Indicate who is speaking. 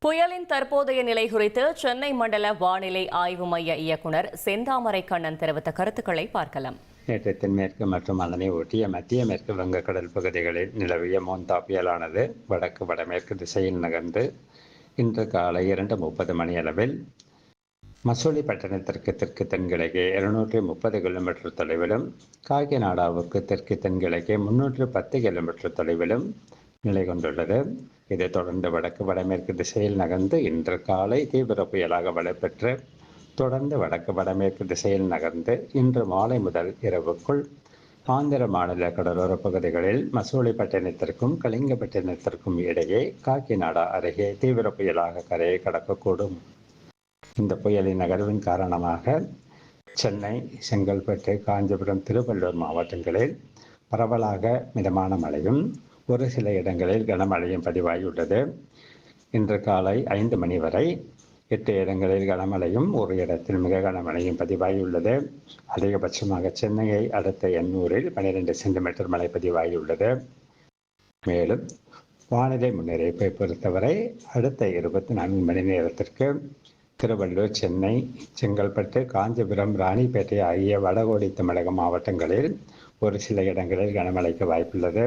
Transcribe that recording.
Speaker 1: புயலின் தற்போதைய நிலை குறித்து சென்னை மண்டல வானிலை ஆய்வு மைய இயக்குனர் செந்தாமரை கண்ணன் தெரிவித்த கருத்துக்களை பார்க்கலாம்.
Speaker 2: நேற்று தென்மேற்கு மற்றும் அதனை ஒட்டிய மத்திய மேற்கு வங்கக்கடல் பகுதிகளில் நிலவிய மோந்தா புயலானது வடக்கு வடமேற்கு திசையில் நகர்ந்து இன்று காலை 2:30 மணியளவில் மசூலிப்பட்டினத்திற்கு தெற்கு தென்கிழக்கே 230 கிலோமீட்டர் தொலைவிலும், காக்கிநாடாவுக்கு தெற்கு தென்கிழக்கே 310 கிலோமீட்டர் தொலைவிலும் நிலை கொண்டுள்ளது. இதைத் தொடர்ந்து வடக்கு வடமேற்கு திசையில் நகர்ந்து இன்று காலை தீவிர புயலாக வலுப்பெற்று தொடர்ந்து வடக்கு வடமேற்கு திசையில் நகர்ந்து இன்று மாலை முதல் இரவுக்குள் ஆந்திர மாநில கடலோர பகுதிகளில் மசூலிப்பட்டினத்திற்கும் கலிங்கப்பட்டினத்திற்கும் இடையே காக்கிநாடா அருகே தீவிர புயலாக கரையை கடக்கக்கூடும். இந்த புயலின் நகர்வின் காரணமாக சென்னை, செங்கல்பட்டு, காஞ்சிபுரம், திருவள்ளூர் மாவட்டங்களில் பரவலாக மிதமான மழையும் ஒரு சில இடங்களில் கனமழையும் பதிவாகியுள்ளது. இன்று காலை 5 மணி வரை 8 இடங்களில் கனமழையும் ஒரு இடத்தில் மிக கனமழையும் பதிவாகியுள்ளது. அதிகபட்சமாக சென்னையை அடுத்த எண்ணூரில் 12 சென்டிமீட்டர் மழை பதிவாகியுள்ளது. மேலும் வானிலை முன்னறிவிப்பை பொறுத்தவரை அடுத்த 24 மணி நேரத்திற்கு திருவள்ளூர், சென்னை, செங்கல்பட்டு, காஞ்சிபுரம், ராணிப்பேட்டை ஆகிய வடகோடி தமிழக மாவட்டங்களில் ஒரு சில இடங்களில் கனமழைக்கு வாய்ப்புள்ளது.